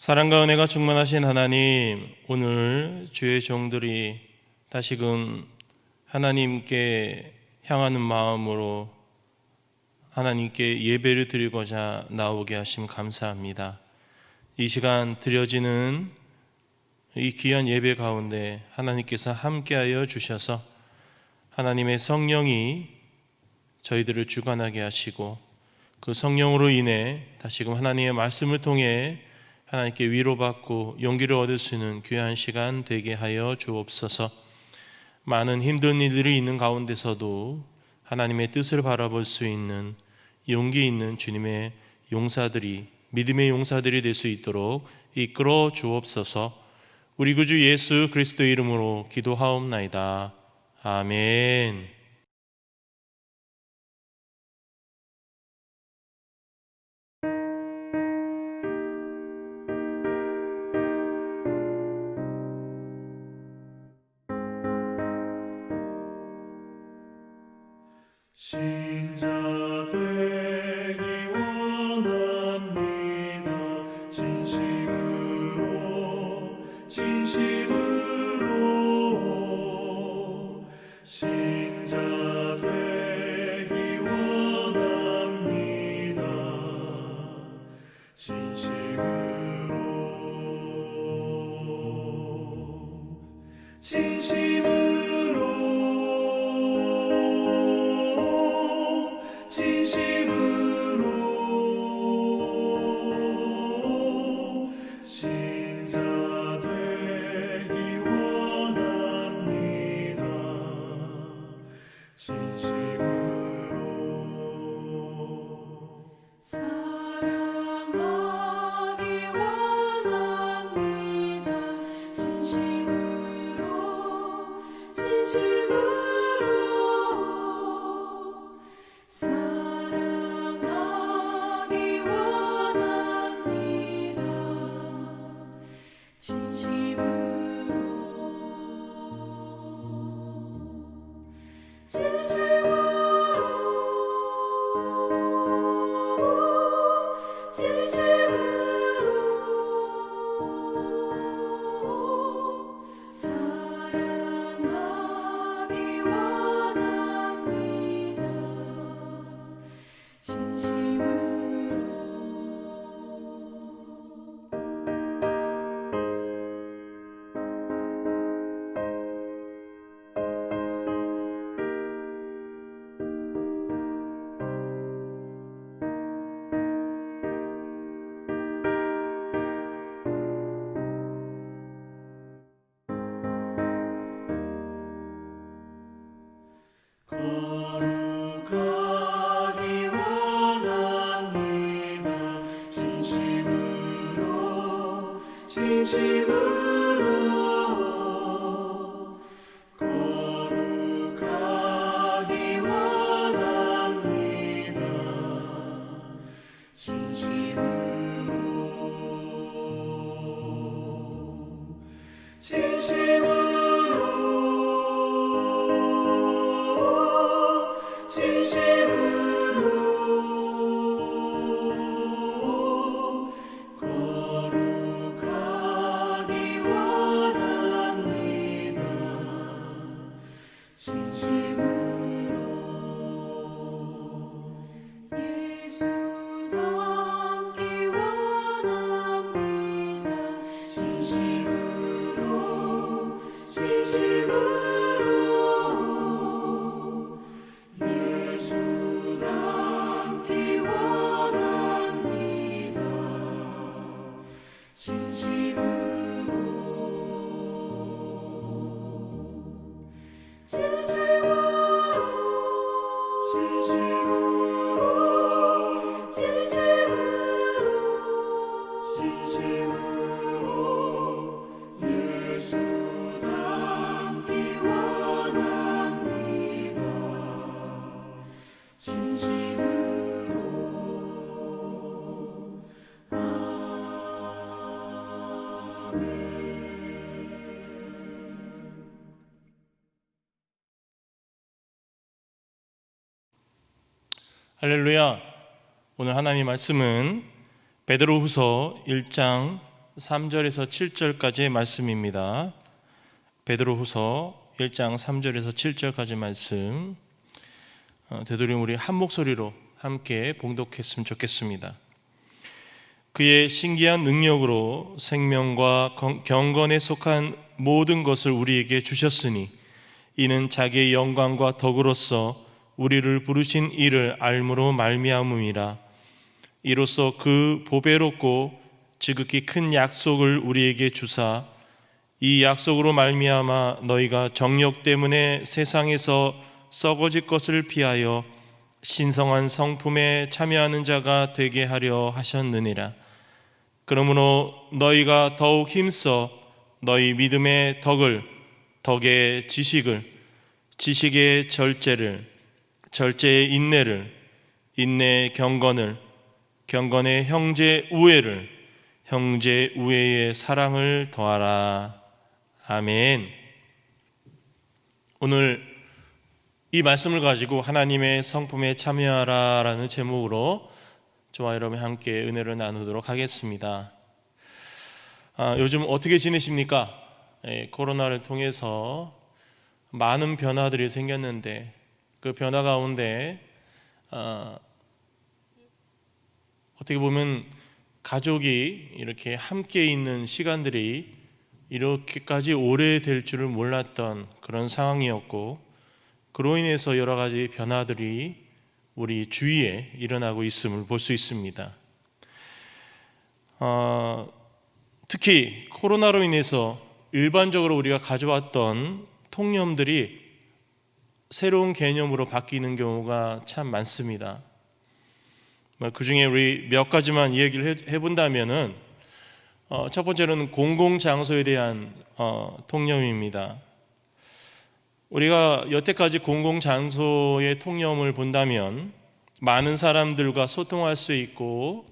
사랑과 은혜가 충만하신 하나님, 오늘 주의 종들이 다시금 하나님께 향하는 마음으로 하나님께 예배를 드리고자 나오게 하심 감사합니다. 이 시간 드려지는 이 귀한 예배 가운데 하나님께서 함께하여 주셔서 하나님의 성령이 저희들을 주관하게 하시고 그 성령으로 인해 다시금 하나님의 말씀을 통해 하나님께 위로받고 용기를 얻을 수 있는 귀한 시간 되게 하여 주옵소서. 많은 힘든 일들이 있는 가운데서도 하나님의 뜻을 바라볼 수 있는 용기 있는 주님의 용사들이, 믿음의 용사들이 될 수 있도록 이끌어 주옵소서. 우리 구주 예수 그리스도의 이름으로 기도하옵나이다. 아멘. 신자 되기 원합니다. 진심으로 신자 되기 원합니다. 진심으로 신자 되기 원합니다. 진심으로 사랑하기 원합니다. 진심으로 사랑하기 원합니다. 거룩하기 원합니다. 진심으로 거룩하기 원합니다. 예수 닮기 원합니다. 진심으로 예수 닮기 원합니다. 진심으로 예수 닮기 원합니다. 할렐루야. 오늘 하나님의 말씀은 베드로후서 1장 3절에서 7절까지의 말씀입니다. 베드로후서 1장 3절에서 7절까지 말씀 되도록 우리 한 목소리로 함께 봉독했으면 좋겠습니다. 그의 신기한 능력으로 생명과 경건에 속한 모든 것을 우리에게 주셨으니 이는 자기의 영광과 덕으로서 우리를 부르신 이를 알므로 말미암음이라. 이로써 그 보배롭고 지극히 큰 약속을 우리에게 주사 이 약속으로 말미암아 너희가 정욕 때문에 세상에서 썩어질 것을 피하여 신성한 성품에 참여하는 자가 되게 하려 하셨느니라. 그러므로 너희가 더욱 힘써 너희 믿음의 덕을, 덕의 지식을, 지식의 절제를, 절제의 인내를, 인내의 경건을, 경건의 형제 우애를, 형제 우애의 사랑을 더하라. 아멘. 오늘 이 말씀을 가지고 하나님의 성품에 참여하라 라는 제목으로 저와 여러분 함께 은혜를 나누도록 하겠습니다. 요즘 어떻게 지내십니까? 코로나를 통해서 많은 변화들이 생겼는데 그 변화 가운데 어떻게 보면 가족이 이렇게 함께 있는 시간들이 이렇게까지 오래될 줄을 몰랐던 그런 상황이었고, 그로 인해서 여러 가지 변화들이 우리 주위에 일어나고 있음을 볼 수 있습니다. 특히 코로나로 인해서 일반적으로 우리가 가져왔던 통념들이 새로운 개념으로 바뀌는 경우가 참 많습니다. 그 중에 우리 몇 가지만 이야기를 해본다면은 첫 번째로는 공공장소에 대한 통념입니다. 우리가 여태까지 공공장소의 통념을 본다면 많은 사람들과 소통할 수 있고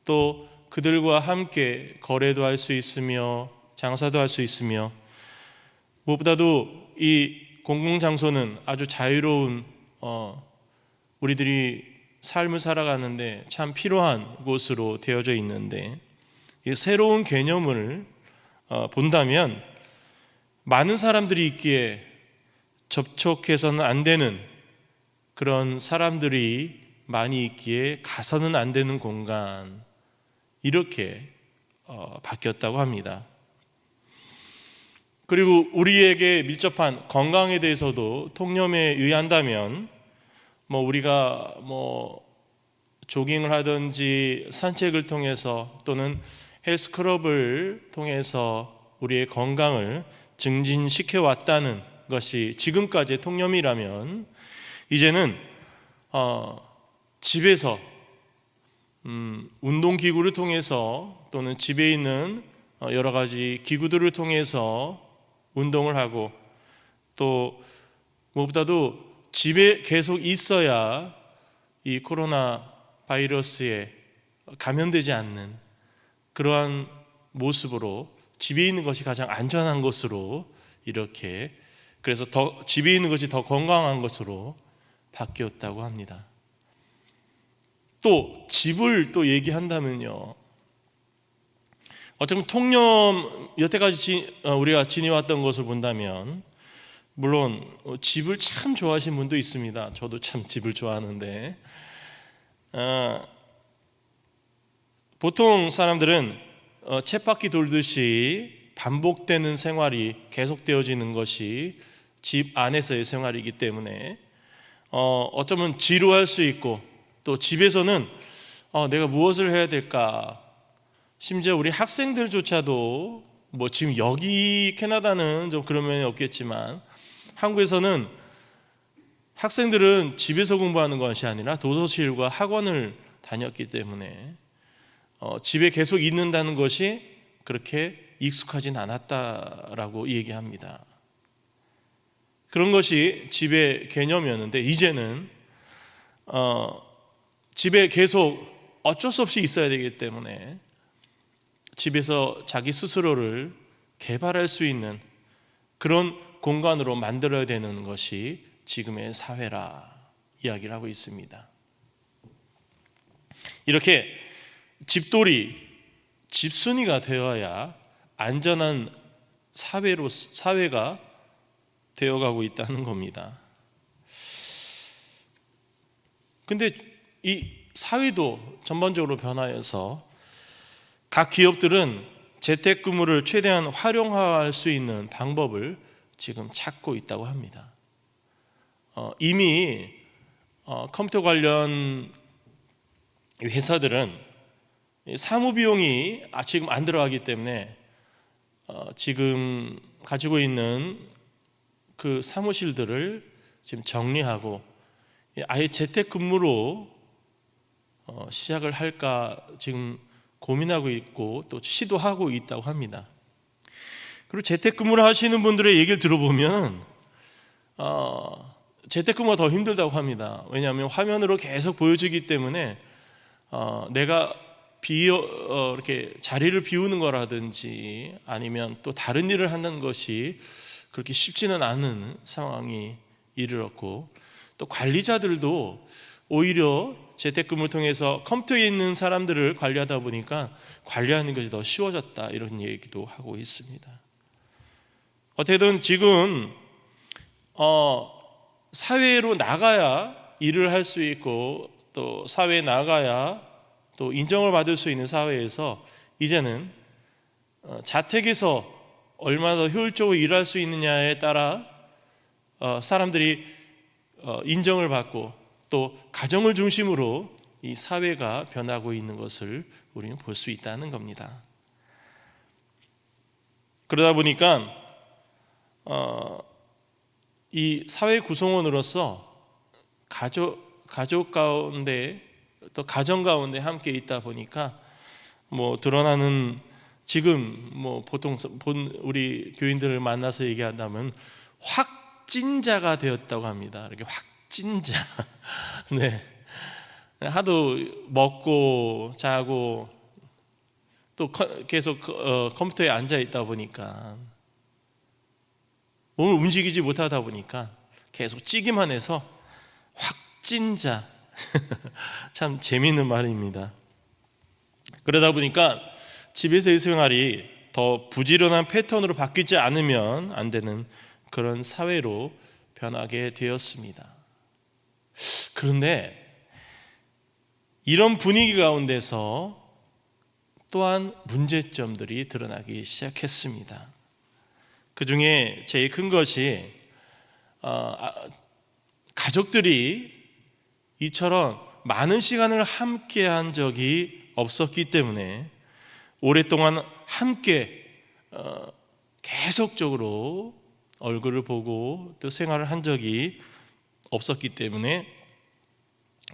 또 그들과 함께 거래도 할 수 있으며 장사도 할 수 있으며 무엇보다도 이 공공장소는 아주 자유로운 우리들이 삶을 살아가는데 참 필요한 곳으로 되어져 있는데, 이 새로운 개념을 본다면 많은 사람들이 있기에 접촉해서는 안 되는 그런 사람들이 많이 있기에 가서는 안 되는 공간, 이렇게 바뀌었다고 합니다. 그리고 우리에게 밀접한 건강에 대해서도 통념에 의한다면 우리가 조깅을 하든지 산책을 통해서 또는 헬스클럽을 통해서 우리의 건강을 증진시켜 왔다는 것이 지금까지의 통념이라면, 이제는 집에서 운동기구를 통해서 또는 집에 있는 여러 가지 기구들을 통해서 운동을 하고, 또 무엇보다도 집에 계속 있어야 이 코로나 바이러스에 감염되지 않는 그러한 모습으로 집에 있는 것이 가장 안전한 것으로, 이렇게 그래서 집에 있는 것이 더 건강한 것으로 바뀌었다고 합니다. 또 집을 또 얘기한다면요, 어쩌면 통념 여태까지 우리가 지내왔던 것을 본다면 물론 집을 참 좋아하시는 분도 있습니다. 저도 참 집을 좋아하는데 보통 사람들은 쳇바퀴 돌듯이 반복되는 생활이 계속되어지는 것이 집 안에서의 생활이기 때문에 어쩌면 지루할 수 있고, 또 집에서는 내가 무엇을 해야 될까, 심지어 우리 학생들조차도 지금 여기 캐나다는 좀 그런 면이 없겠지만 한국에서는 학생들은 집에서 공부하는 것이 아니라 도서실과 학원을 다녔기 때문에 집에 계속 있는다는 것이 그렇게 익숙하진 않았다라고 얘기합니다. 그런 것이 집의 개념이었는데, 이제는 집에 계속 어쩔 수 없이 있어야 되기 때문에 집에서 자기 스스로를 개발할 수 있는 그런 공간으로 만들어야 되는 것이 지금의 사회라 이야기를 하고 있습니다. 이렇게 집돌이, 집순이가 되어야 안전한 사회가 되어가고 있다는 겁니다. 근데 이 사회도 전반적으로 변화해서 각 기업들은 재택근무를 최대한 활용할 수 있는 방법을 지금 찾고 있다고 합니다. 이미 컴퓨터 관련 회사들은 사무 비용이 지금 안 들어가기 때문에 지금 가지고 있는 그 사무실들을 지금 정리하고 아예 재택근무로 시작을 할까 지금 고민하고 있고 또 시도하고 있다고 합니다. 그리고 재택근무를 하시는 분들의 얘기를 들어보면 재택근무가 더 힘들다고 합니다. 왜냐하면 화면으로 계속 보여지기 때문에 내가 이렇게 자리를 비우는 거라든지 아니면 또 다른 일을 하는 것이 그렇게 쉽지는 않은 상황이 이르렀고, 또 관리자들도 오히려 재택근무를 통해서 컴퓨터에 있는 사람들을 관리하다 보니까 관리하는 것이 더 쉬워졌다, 이런 얘기도 하고 있습니다. 어떻게든 지금 사회로 나가야 일을 할 수 있고 또 사회에 나가야 또 인정을 받을 수 있는 사회에서 이제는 자택에서 얼마나 더 효율적으로 일할 수 있느냐에 따라 사람들이 인정을 받고 또 가정을 중심으로 이 사회가 변하고 있는 것을 우리는 볼 수 있다는 겁니다. 그러다 보니까 이 사회 구성원으로서 가족 가운데 또 가정 가운데 함께 있다 보니까 드러나는 지금 보통 우리 교인들을 만나서 얘기한다면 확진자가 되었다고 합니다. 이렇게 확진자. 네. 하도 먹고 자고 또 계속 컴퓨터에 앉아 있다 보니까 몸을 움직이지 못하다 보니까 계속 찌기만 해서 확진자. 참 재미있는 말입니다. 그러다 보니까 집에서의 생활이 더 부지런한 패턴으로 바뀌지 않으면 안 되는 그런 사회로 변하게 되었습니다. 그런데 이런 분위기 가운데서 또한 문제점들이 드러나기 시작했습니다. 그 중에 제일 큰 것이 가족들이 이처럼 많은 시간을 함께 한 적이 없었기 때문에 오랫동안 함께 계속적으로 얼굴을 보고 또 생활을 한 적이 없었기 때문에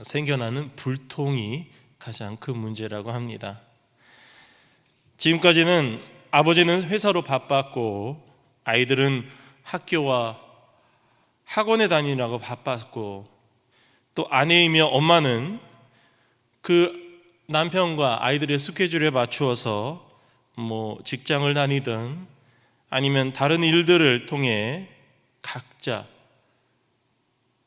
생겨나는 불통이 가장 큰 문제라고 합니다. 지금까지는 아버지는 회사로 바빴고 아이들은 학교와 학원에 다니느라고 바빴고 또 아내이며 엄마는 그 남편과 아이들의 스케줄에 맞추어서 직장을 다니든 아니면 다른 일들을 통해 각자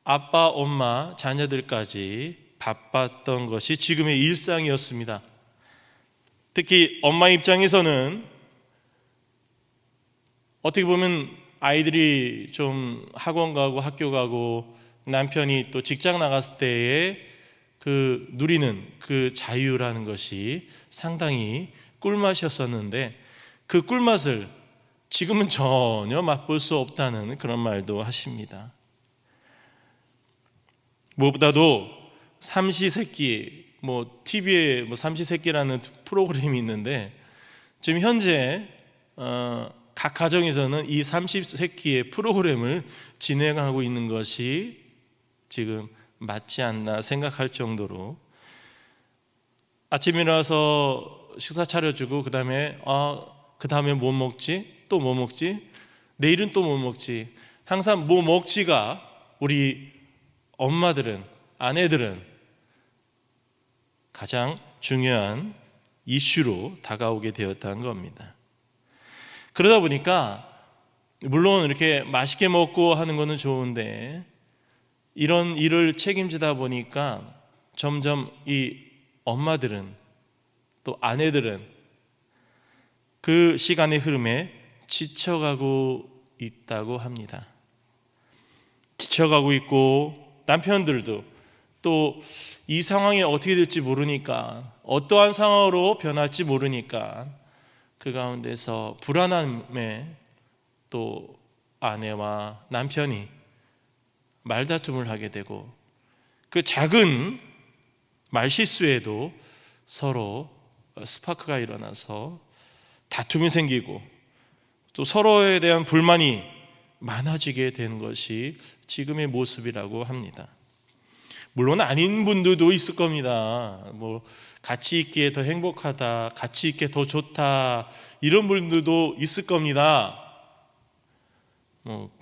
아빠, 엄마, 자녀들까지 바빴던 것이 지금의 일상이었습니다. 특히 엄마 입장에서는 어떻게 보면 아이들이 좀 학원 가고 학교 가고 남편이 또 직장 나갔을 때에 그 누리는 그 자유라는 것이 상당히 꿀맛이었었는데 그 꿀맛을 지금은 전혀 맛볼 수 없다는 그런 말도 하십니다. 무엇보다도 삼시세끼 TV에 삼시세끼라는 프로그램이 있는데 지금 현재 각 가정에서는 이 삼시세끼의 프로그램을 진행하고 있는 것이 지금 맞지 않나 생각할 정도로 아침에 일어나서 식사 차려주고 그 다음에 뭐 먹지? 또 뭐 먹지? 내일은 또 뭐 먹지? 항상 뭐 먹지가 우리 엄마들은, 아내들은 가장 중요한 이슈로 다가오게 되었다는 겁니다. 그러다 보니까 물론 이렇게 맛있게 먹고 하는 거는 좋은데 이런 일을 책임지다 보니까 점점 이 엄마들은 또 아내들은 그 시간의 흐름에 지쳐가고 있다고 합니다. 지쳐가고 있고 남편들도 또 이 상황이 어떻게 될지 모르니까, 어떠한 상황으로 변할지 모르니까 그 가운데서 불안함에 또 아내와 남편이 말다툼을 하게 되고, 그 작은 말실수에도 서로 스파크가 일어나서 다툼이 생기고 또 서로에 대한 불만이 많아지게 된 것이 지금의 모습이라고 합니다. 물론 아닌 분들도 있을 겁니다. 같이 있기에 더 행복하다, 같이 있기에 더 좋다, 이런 분들도 있을 겁니다.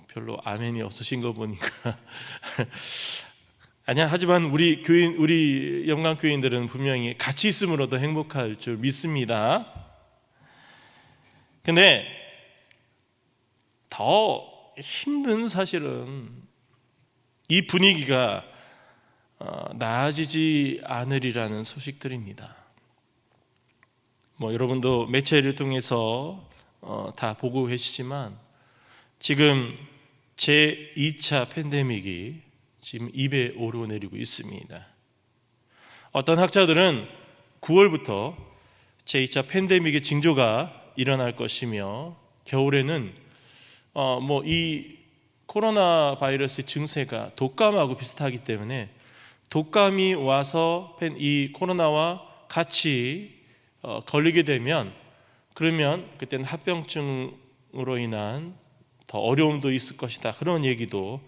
별로 아멘이 없으신 거 보니까 아니야. 하지만 우리 영광교인들은 분명히 같이 있음으로 더 행복할 줄 믿습니다. 근데 더 힘든 사실은 이 분위기가 나아지지 않으리라는 소식들입니다. 여러분도 매체를 통해서 다 보고 계시지만 지금 제2차 팬데믹이 지금 입에 오르내리고 있습니다. 어떤 학자들은 9월부터 제2차 팬데믹의 징조가 일어날 것이며, 겨울에는 이 코로나 바이러스의 증세가 독감하고 비슷하기 때문에 독감이 와서 이 코로나와 같이 걸리게 되면, 그러면 그때는 합병증으로 인한 더 어려움도 있을 것이다, 그런 얘기도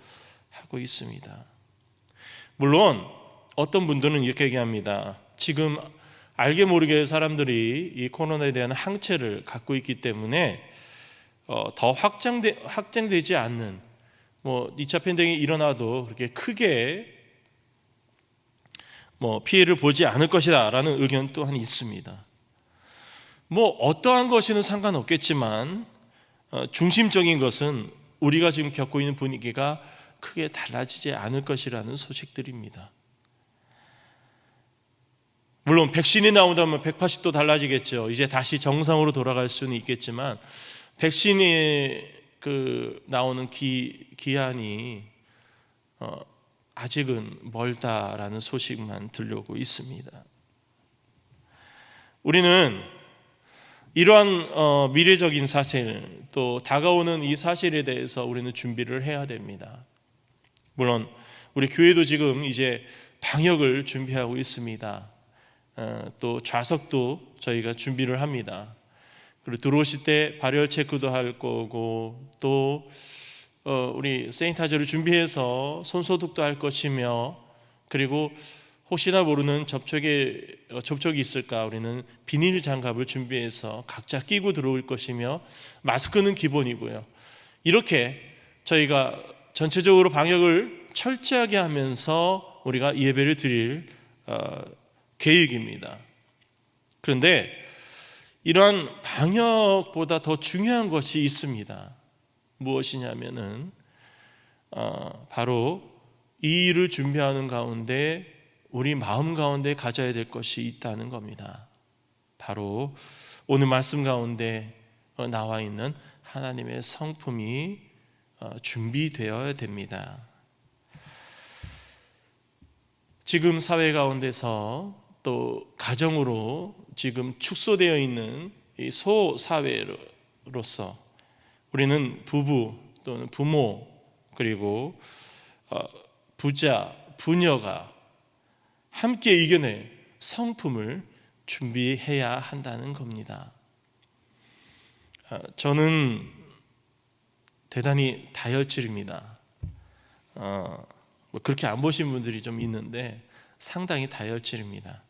하고 있습니다. 물론 어떤 분들은 이렇게 얘기합니다. 지금 알게 모르게 사람들이 이 코로나에 대한 항체를 갖고 있기 때문에 더 확장되지 않는 2차 팬데믹이 일어나도 그렇게 크게 피해를 보지 않을 것이다 라는 의견 또한 있습니다. 어떠한 것이는 상관없겠지만 중심적인 것은 우리가 지금 겪고 있는 분위기가 크게 달라지지 않을 것이라는 소식들입니다. 물론 백신이 나온다면 180도 달라지겠죠. 이제 다시 정상으로 돌아갈 수는 있겠지만 백신이 나오는 기한이 아직은 멀다라는 소식만 들려오고 있습니다. 우리는 이러한 미래적인 사실, 또 다가오는 이 사실에 대해서 우리는 준비를 해야 됩니다. 물론 우리 교회도 지금 이제 방역을 준비하고 있습니다. 또 좌석도 저희가 준비를 합니다. 그리고 들어오실 때 발열 체크도 할 거고, 또 우리 세니타이저를 준비해서 손 소독도 할 것이며, 그리고 혹시나 모르는 접촉이 있을까 우리는 비닐 장갑을 준비해서 각자 끼고 들어올 것이며, 마스크는 기본이고요. 이렇게 저희가 전체적으로 방역을 철저하게 하면서 우리가 예배를 드릴 계획입니다. 그런데 이러한 방역보다 더 중요한 것이 있습니다. 무엇이냐면은 바로 이 일을 준비하는 가운데 우리 마음 가운데 가져야 될 것이 있다는 겁니다. 바로 오늘 말씀 가운데 나와 있는 하나님의 성품이 준비되어야 됩니다. 지금 사회 가운데서 또 가정으로 지금 축소되어 있는 이 소사회로서 우리는 부부 또는 부모, 그리고 부자, 부녀가 함께 이겨낼 성품을 준비해야 한다는 겁니다. 저는 대단히 다혈질입니다. 그렇게 안 보신 분들이 좀 있는데 상당히 다혈질입니다.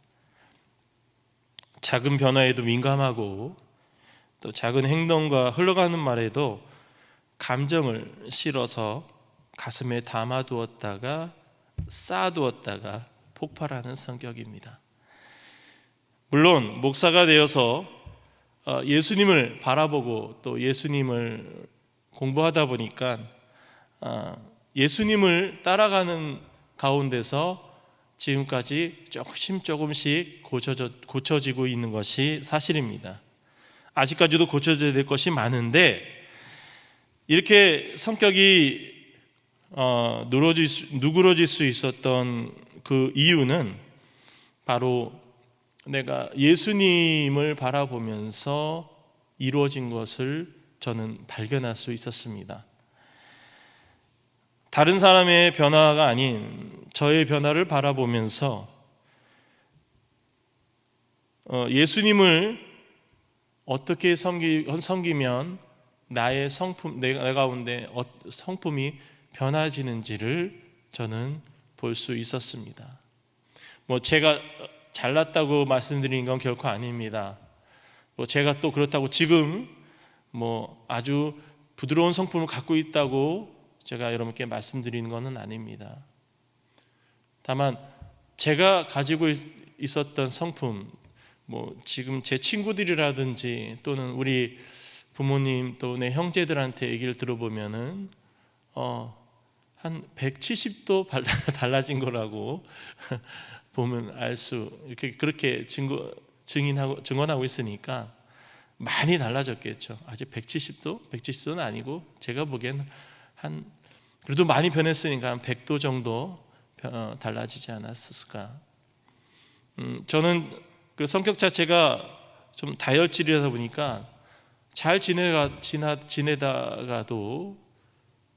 작은 변화에도 민감하고, 또 작은 행동과 흘러가는 말에도 감정을 실어서 가슴에 담아두었다가 쌓아두었다가 폭발하는 성격입니다. 물론 목사가 되어서 예수님을 바라보고 또 예수님을 공부하다 보니까 예수님을 따라가는 가운데서 지금까지 조금씩 고쳐지고 있는 것이 사실입니다. 아직까지도 고쳐져야 될 것이 많은데, 이렇게 성격이 누그러질 수 있었던 그 이유는 바로 내가 예수님을 바라보면서 이루어진 것을 저는 발견할 수 있었습니다. 다른 사람의 변화가 아닌 저의 변화를 바라보면서 예수님을 어떻게 섬기면 나의 성품, 내 가운데 성품이 변화지는지를 저는 볼 수 있었습니다. 제가 잘났다고 말씀드리는 건 결코 아닙니다. 제가 또 그렇다고 지금 아주 부드러운 성품을 갖고 있다고 제가 여러분께 말씀드리는 것은 아닙니다. 다만 제가 가지고 있었던 성품, 지금 제 친구들이라든지 또는 우리 부모님 또 내 형제들한테 얘기를 들어보면은 한 170도 달라진 거라고 보면 그렇게 증언하고 있으니까 많이 달라졌겠죠. 아직 170도는 아니고 제가 보기에는 그래도 많이 변했으니까 한 100도 정도 달라지지 않았을까. 저는 그 성격 자체가 좀 다혈질이다 보니까 잘 지내다가도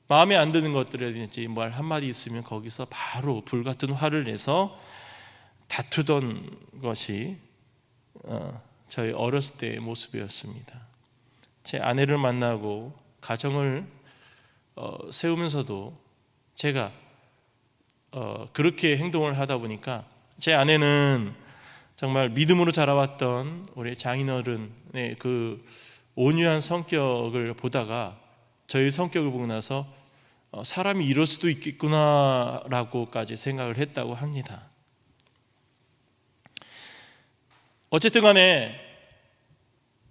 마음에 안 드는 것들이라든지 말 한마디 있으면 거기서 바로 불같은 화를 내서 다투던 것이 저희 어렸을 때의 모습이었습니다. 제 아내를 만나고 가정을 세우면서도 제가 그렇게 행동을 하다 보니까 제 아내는 정말 믿음으로 자라왔던 우리 장인어른의 그 온유한 성격을 보다가 저희 성격을 보고 나서 사람이 이럴 수도 있겠구나라고까지 생각을 했다고 합니다. 어쨌든 간에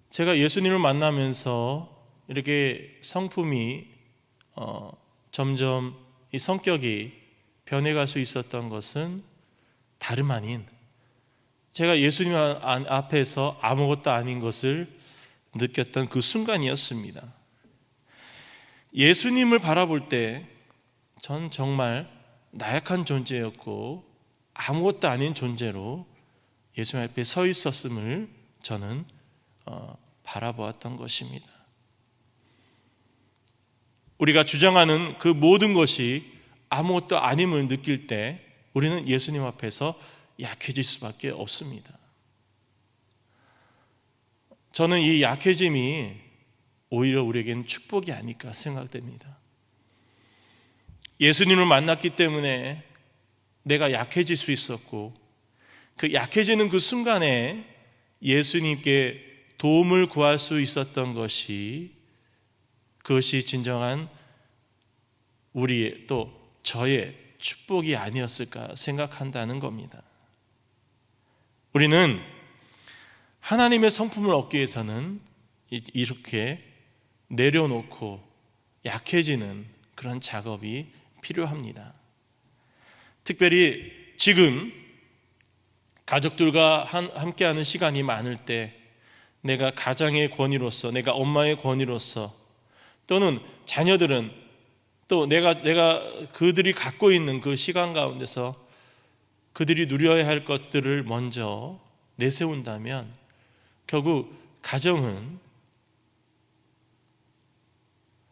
제가 예수님을 만나면서 이렇게 성품이 점점 이 성격이 변해갈 수 있었던 것은 다름 아닌 제가 예수님 앞에서 아무것도 아닌 것을 느꼈던 그 순간이었습니다. 예수님을 바라볼 때 전 정말 나약한 존재였고 아무것도 아닌 존재로 예수님 앞에 서 있었음을 저는 바라보았던 것입니다. 우리가 주장하는 그 모든 것이 아무것도 아님을 느낄 때 우리는 예수님 앞에서 약해질 수밖에 없습니다. 저는 이 약해짐이 오히려 우리에게는 축복이 아닐까 생각됩니다. 예수님을 만났기 때문에 내가 약해질 수 있었고 그 약해지는 그 순간에 예수님께 도움을 구할 수 있었던 그것이 진정한 우리의 또 저의 축복이 아니었을까 생각한다는 겁니다. 우리는 하나님의 성품을 얻기 위해서는 이렇게 내려놓고 약해지는 그런 작업이 필요합니다. 특별히 지금 가족들과 함께하는 시간이 많을 때 내가 가장의 권위로서, 내가 엄마의 권위로서, 또는 자녀들은 또 내가 그들이 갖고 있는 그 시간 가운데서 그들이 누려야 할 것들을 먼저 내세운다면 결국 가정은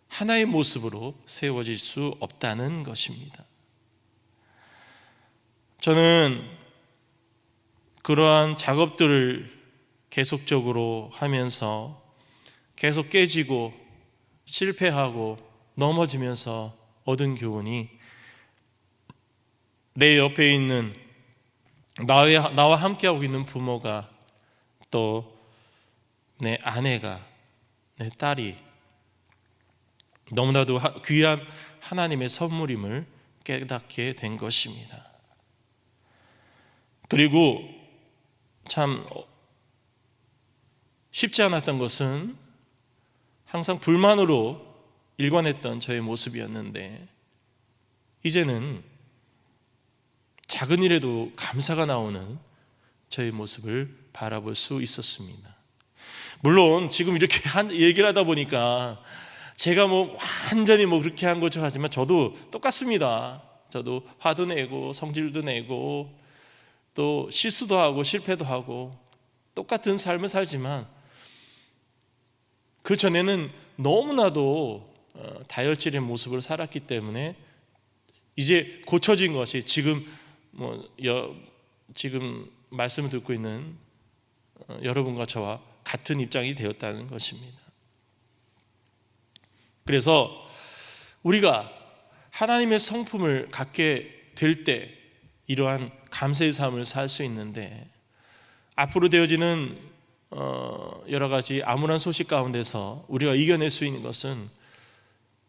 하나의 모습으로 세워질 수 없다는 것입니다. 저는 그러한 작업들을 계속적으로 하면서 계속 깨지고 실패하고 넘어지면서 얻은 교훈이 내 옆에 있는 나와 함께하고 있는 부모가 또 내 아내가 내 딸이 너무나도 귀한 하나님의 선물임을 깨닫게 된 것입니다. 그리고 참 쉽지 않았던 것은 항상 불만으로 일관했던 저의 모습이었는데 이제는 작은 일에도 감사가 나오는 저의 모습을 바라볼 수 있었습니다. 물론 지금 이렇게 얘기를 하다 보니까 제가 완전히 그렇게 한 것처럼 하지만 저도 똑같습니다. 저도 화도 내고 성질도 내고 또 실수도 하고 실패도 하고 똑같은 삶을 살지만 그 전에는 너무나도 다혈질의 모습을 살았기 때문에 이제 고쳐진 것이 지금 지금 말씀을 듣고 있는 여러분과 저와 같은 입장이 되었다는 것입니다. 그래서 우리가 하나님의 성품을 갖게 될 때 이러한 감사의 삶을 살 수 있는데, 앞으로 되어지는 여러 가지 암울한 소식 가운데서 우리가 이겨낼 수 있는 것은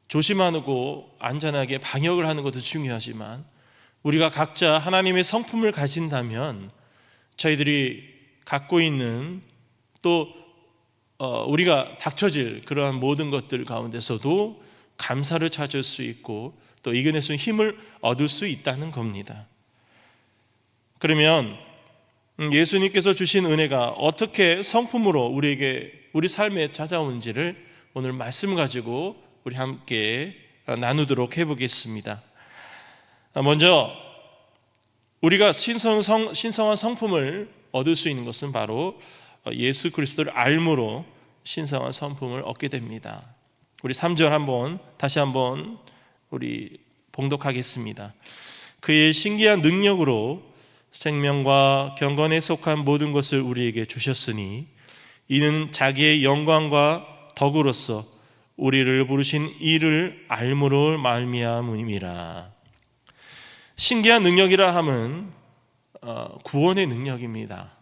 조심하고 안전하게 방역을 하는 것도 중요하지만, 우리가 각자 하나님의 성품을 가진다면 저희들이 갖고 있는 또 우리가 닥쳐질 그러한 모든 것들 가운데서도 감사를 찾을 수 있고 또 이겨낼 수 있는 힘을 얻을 수 있다는 겁니다. 그러면 예수님께서 주신 은혜가 어떻게 성품으로 우리 삶에 찾아오는지를 오늘 말씀 가지고 우리 함께 나누도록 해보겠습니다. 먼저 우리가 신성한 성품을 얻을 수 있는 것은 바로 예수 그리스도를 알므로 신성한 성품을 얻게 됩니다. 우리 3절 다시 한번 우리 봉독하겠습니다. 그의 신기한 능력으로 생명과 경건에 속한 모든 것을 우리에게 주셨으니 이는 자기의 영광과 덕으로서 우리를 부르신 이를 알므로 말미암음이라. 신기한 능력이라 함은 구원의 능력입니다.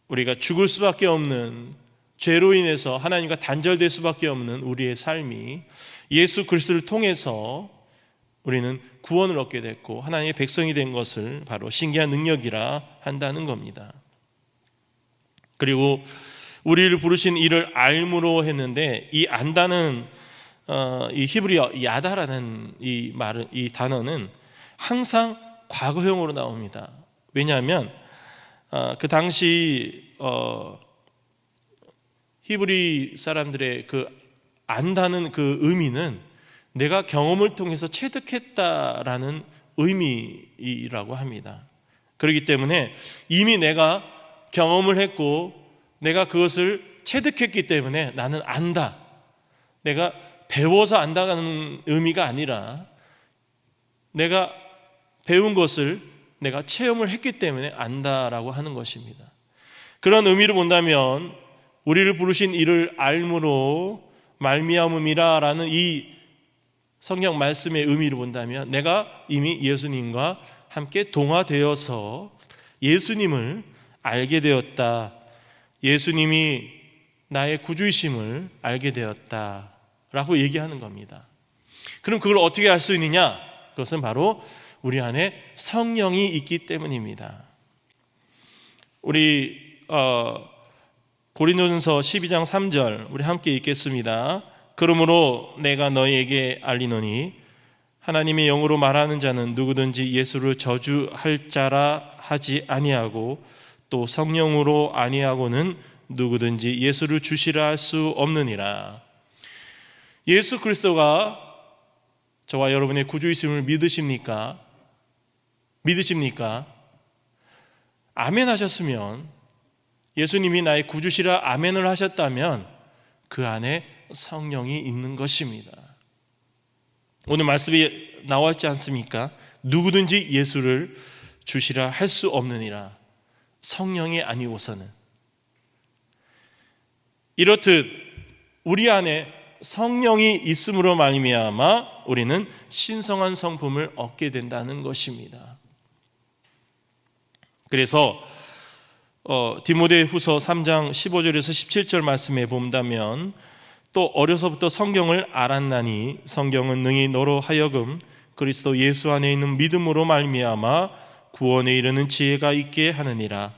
우리가 죽을 수밖에 없는 죄로 인해서 하나님과 단절될 수밖에 없는 우리의 삶이 예수 그리스도를 통해서 우리는 구원을 얻게 됐고 하나님의 백성이 된 것을 바로 신기한 능력이라 한다는 겁니다. 그리고 우리를 부르신 이를 알므로 했는데, 이 안다는 이 히브리어 야다라는 이 단어는 항상 과거형으로 나옵니다. 왜냐하면 그 당시 히브리 사람들의 그 안다는 그 의미는 내가 경험을 통해서 체득했다라는 의미라고 합니다. 그렇기 때문에 이미 내가 경험을 했고 내가 그것을 체득했기 때문에 나는 안다. 내가 배워서 안다는 의미가 아니라 내가 배운 것을 내가 체험을 했기 때문에 안다라고 하는 것입니다. 그런 의미로 본다면 우리를 부르신 이를 알므로 말미암음이라라는 이 성경 말씀의 의미로 본다면 내가 이미 예수님과 함께 동화되어서 예수님을 알게 되었다. 예수님이 나의 구주이심을 알게 되었다라고 얘기하는 겁니다. 그럼 그걸 어떻게 알 수 있느냐? 그것은 바로 우리 안에 성령이 있기 때문입니다. 우리 고린도전서 12장 3절 우리 함께 읽겠습니다. 그러므로 내가 너희에게 알리노니 하나님의 영으로 말하는 자는 누구든지 예수를 저주할 자라 하지 아니하고 또 성령으로 아니하고는 누구든지 예수를 주시라 할 수 없느니라. 예수 그리스도가 저와 여러분의 구주이심을 믿으십니까? 아멘 하셨으면, 예수님이 나의 구주시라 아멘을 하셨다면 그 안에 성령이 있는 것입니다. 오늘 말씀이 나와 있지 않습니까? 누구든지 예수를 주시라 할 수 없느니라. 성령이 아니고서는. 이렇듯 우리 안에 성령이 있음으로 말미암아 우리는 신성한 성품을 얻게 된다는 것입니다. 그래서 디모데후서 3장 15절에서 17절 말씀에 본다면, 또 어려서부터 성경을 알았나니 성경은 능히 너로 하여금 그리스도 예수 안에 있는 믿음으로 말미암아 구원에 이르는 지혜가 있게 하느니라.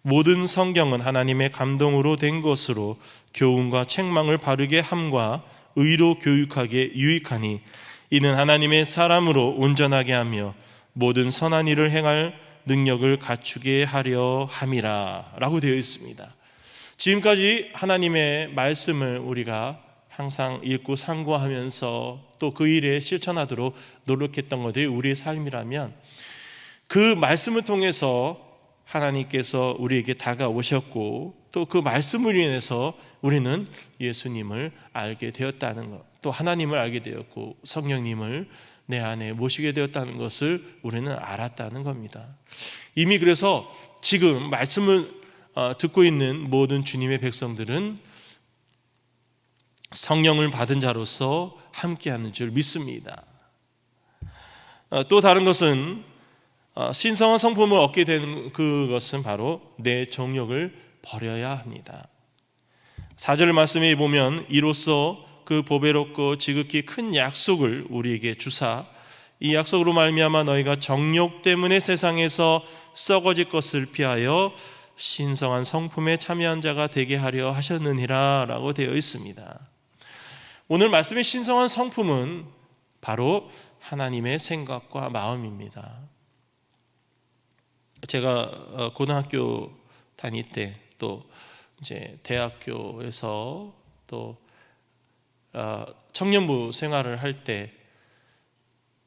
모든 성경은 하나님의 감동으로 된 것으로 교훈과 책망을 바르게 함과 의로 교육하게 유익하니 이는 하나님의 사람으로 온전하게 하며 모든 선한 일을 행할 능력을 갖추게 하려 함이라 라고 되어 있습니다. 지금까지 하나님의 말씀을 우리가 항상 읽고 상고하면서 또 그 일에 실천하도록 노력했던 것들이 우리의 삶이라면, 그 말씀을 통해서 하나님께서 우리에게 다가오셨고 또 그 말씀을 인해서 우리는 예수님을 알게 되었다는 것, 또 하나님을 알게 되었고 성령님을 내 안에 모시게 되었다는 것을 우리는 알았다는 겁니다. 이미 그래서 지금 말씀을 듣고 있는 모든 주님의 백성들은 성령을 받은 자로서 함께하는 줄 믿습니다. 또 다른 것은 신성한 성품을 얻게 되는 그것은 바로 내 정욕을 버려야 합니다. 4절 말씀에 보면 이로써 그 보배롭고 지극히 큰 약속을 우리에게 주사 이 약속으로 말미암아 너희가 정욕 때문에 세상에서 썩어질 것을 피하여 신성한 성품에 참여한 자가 되게 하려 하셨느니라 라고 되어 있습니다. 오늘 말씀의 신성한 성품은 바로 하나님의 생각과 마음입니다. 제가 고등학교 다닐 때 또 이제 대학교에서 또 청년부 생활을 할 때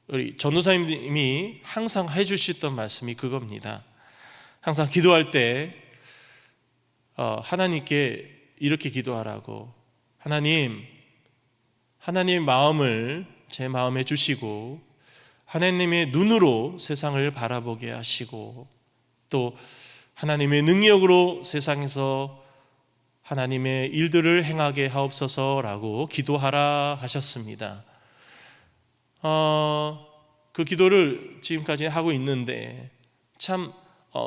우리 전도사님이 항상 해주셨던 말씀이 그겁니다. 항상 기도할 때 하나님께 이렇게 기도하라고, 하나님의 마음을 제 마음에 주시고 하나님의 눈으로 세상을 바라보게 하시고 또 하나님의 능력으로 세상에서 하나님의 일들을 행하게 하옵소서라고 기도하라 하셨습니다. 그 기도를 지금까지 하고 있는데 참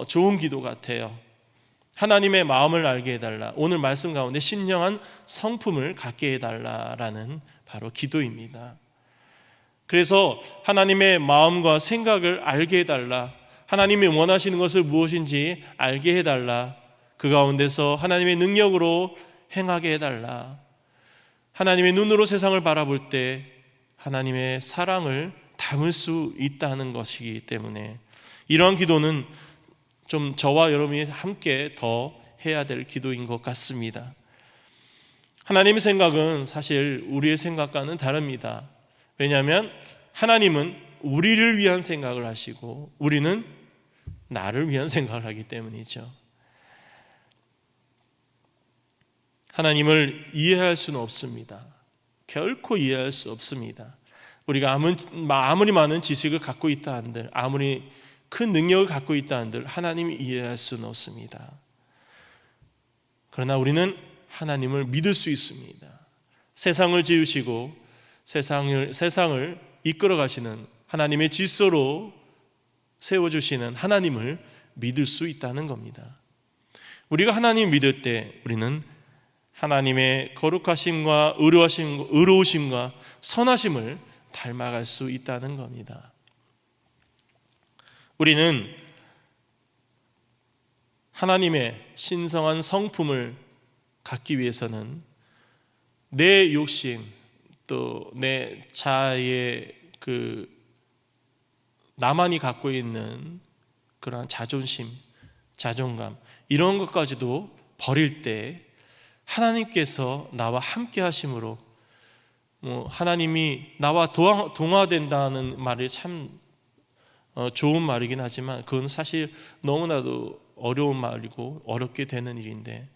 좋은 기도 같아요. 하나님의 마음을 알게 해달라, 오늘 말씀 가운데 신령한 성품을 갖게 해달라라는 바로 기도입니다. 그래서 하나님의 마음과 생각을 알게 해달라, 하나님이 원하시는 것을 무엇인지 알게 해달라, 그 가운데서 하나님의 능력으로 행하게 해달라, 하나님의 눈으로 세상을 바라볼 때 하나님의 사랑을 담을 수 있다는 것이기 때문에 이러한 기도는 좀 저와 여러분이 함께 더 해야 될 기도인 것 같습니다. 하나님의 생각은 사실 우리의 생각과는 다릅니다. 왜냐하면 하나님은 우리를 위한 생각을 하시고 우리는 나를 위한 생각을 하기 때문이죠. 하나님을 이해할 수는 없습니다. 결코 이해할 수 없습니다. 우리가 아무리 많은 지식을 갖고 있다 한들, 아무리 큰 능력을 갖고 있다 한들 하나님을 이해할 수는 없습니다. 그러나 우리는 하나님을 믿을 수 있습니다. 세상을 지으시고 세상을 이끌어 가시는 하나님의 질서로 세워주시는 하나님을 믿을 수 있다는 겁니다. 우리가 하나님을 믿을 때 우리는 하나님의 거룩하심과 의로우심과 선하심을 닮아갈 수 있다는 겁니다. 우리는 하나님의 신성한 성품을 갖기 위해서는 내 욕심 또 내 자아의 나만이 갖고 있는 그러한 자존심, 자존감 이런 것까지도 버릴 때 하나님께서 나와 함께 하심으로 하나님이 나와 동화된다는 말이 참 좋은 말이긴 하지만 그건 사실 너무나도 어려운 말이고 어렵게 되는 일인데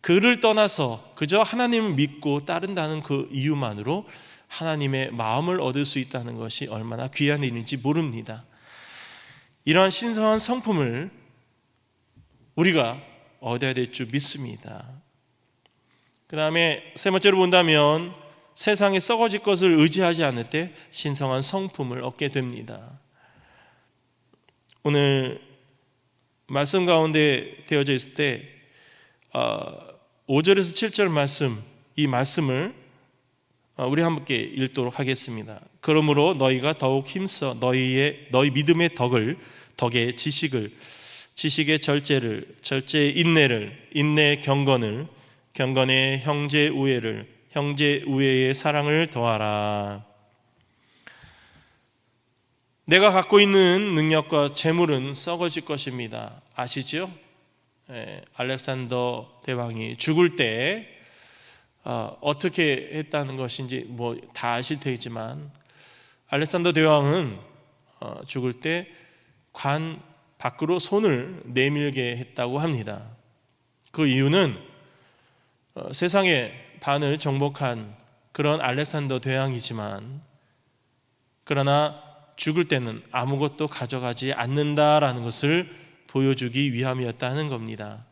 그를 떠나서 그저 하나님을 믿고 따른다는 그 이유만으로 하나님의 마음을 얻을 수 있다는 것이 얼마나 귀한 일인지 모릅니다. 이러한 신성한 성품을 우리가 얻어야 될 줄 믿습니다. 그 다음에 세 번째로 본다면 세상에 썩어질 것을 의지하지 않을 때 신성한 성품을 얻게 됩니다. 오늘 말씀 가운데 되어져 있을 때 5절에서 7절 말씀, 이 말씀을 우리 함께 읽도록 하겠습니다. 그러므로 너희가 더욱 힘써 너희 믿음의 덕의 지식의 절제를, 절제의 인내를, 인내의 경건을, 경건의 형제 우애를, 형제 우애의 사랑을 더하라. 내가 갖고 있는 능력과 재물은 썩어질 것입니다. 아시죠? 알렉산더 대왕이 죽을 때 어떻게 했다는 것인지 뭐 다 아실 테지만, 알렉산더 대왕은 죽을 때 관 밖으로 손을 내밀게 했다고 합니다. 그 이유는 세상의 반을 정복한 그런 알렉산더 대왕이지만, 그러나 죽을 때는 아무것도 가져가지 않는다라는 것을 보여주기 위함이었다는 겁니다.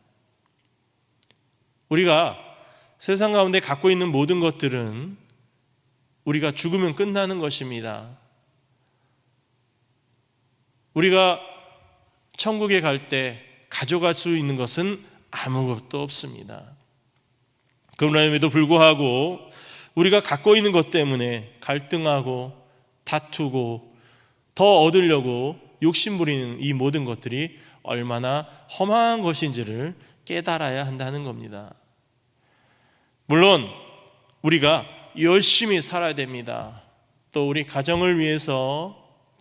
우리가 세상 가운데 갖고 있는 모든 것들은 우리가 죽으면 끝나는 것입니다. 우리가 천국에 갈 때 가져갈 수 있는 것은 아무것도 없습니다. 그럼에도 불구하고 우리가 갖고 있는 것 때문에 갈등하고 다투고 더 얻으려고 욕심부리는 이 모든 것들이 얼마나 험한 것인지를 깨달아야 한다는 겁니다. 물론 우리가 열심히 살아야 됩니다. 또 우리 가정을 위해서,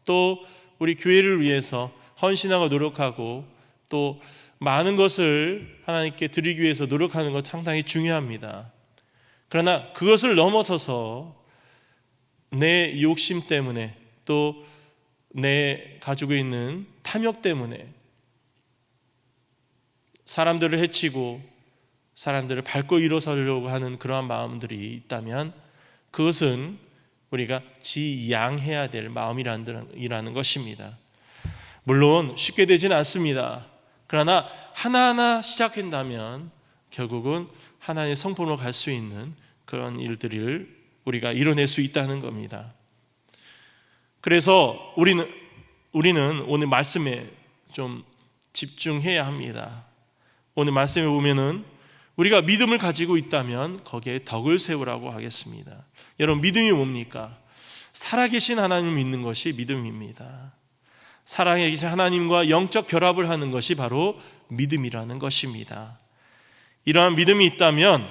또 우리 교회를 위해서 헌신하고 노력하고, 또 많은 것을 하나님께 드리기 위해서 노력하는 것 상당히 중요합니다. 그러나 그것을 넘어서서 내 욕심 때문에, 또 내 가지고 있는 탐욕 때문에 사람들을 해치고 사람들을 밟고 일어서려고 하는 그러한 마음들이 있다면, 그것은 우리가 지양해야 될 마음이라는 것입니다. 물론 쉽게 되진 않습니다. 그러나 하나하나 시작한다면 결국은 하나님의 성품으로 갈 수 있는 그런 일들을 우리가 이뤄낼 수 있다는 겁니다. 그래서 우리는 오늘 말씀에 좀 집중해야 합니다. 오늘 말씀에 보면은 우리가 믿음을 가지고 있다면 거기에 덕을 세우라고 하겠습니다. 여러분, 믿음이 뭡니까? 살아계신 하나님을 믿는 것이 믿음입니다. 살아계신 하나님과 영적 결합을 하는 것이 바로 믿음이라는 것입니다. 이러한 믿음이 있다면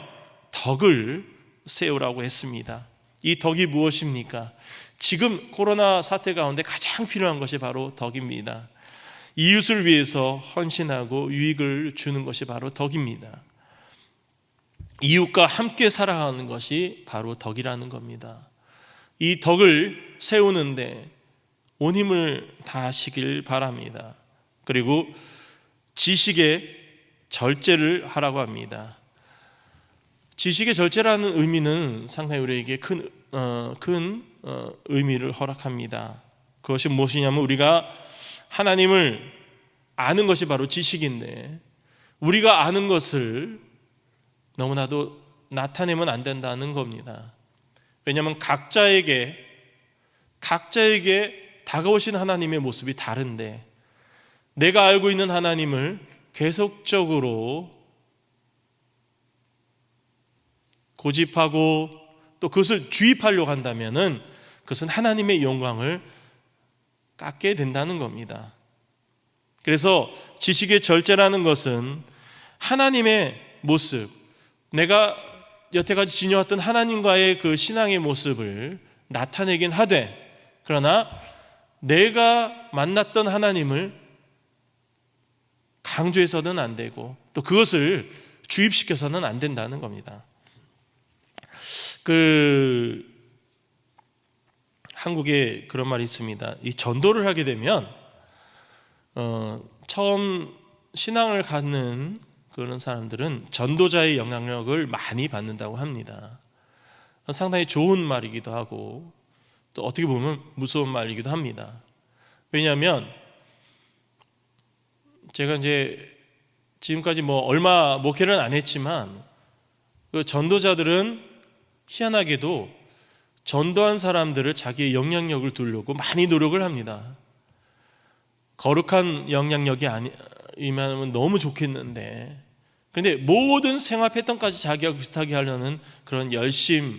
덕을 세우라고 했습니다. 이 덕이 무엇입니까? 지금 코로나 사태 가운데 가장 필요한 것이 바로 덕입니다. 이웃을 위해서 헌신하고 유익을 주는 것이 바로 덕입니다. 이웃과 함께 살아가는 것이 바로 덕이라는 겁니다. 이 덕을 세우는데 온 힘을 다하시길 바랍니다. 그리고 지식의 절제를 하라고 합니다. 지식의 절제라는 의미는 상당히 우리에게 큰 의미를 허락합니다. 그것이 무엇이냐면, 우리가 하나님을 아는 것이 바로 지식인데, 우리가 아는 것을 너무나도 나타내면 안 된다는 겁니다. 왜냐하면 각자에게 다가오신 하나님의 모습이 다른데, 내가 알고 있는 하나님을 계속적으로 고집하고 또 그것을 주입하려고 한다면은 그것은 하나님의 영광을 깎게 된다는 겁니다. 그래서 지식의 절제라는 것은 하나님의 모습, 내가 여태까지 지녀왔던 하나님과의 그 신앙의 모습을 나타내긴 하되, 그러나 내가 만났던 하나님을 강조해서는 안 되고, 또 그것을 주입시켜서는 안 된다는 겁니다. 한국에 그런 말이 있습니다. 이 전도를 하게 되면 처음 신앙을 갖는 그런 사람들은 전도자의 영향력을 많이 받는다고 합니다. 상당히 좋은 말이기도 하고, 또 어떻게 보면 무서운 말이기도 합니다. 왜냐하면 제가 이제 지금까지 얼마 목회를 안 했지만, 그 전도자들은 희한하게도 전도한 사람들을 자기의 영향력을 두려고 많이 노력을 합니다. 거룩한 영향력이 아니면 너무 좋겠는데, 그런데 모든 생활 패턴까지 자기하고 비슷하게 하려는 그런 열심으로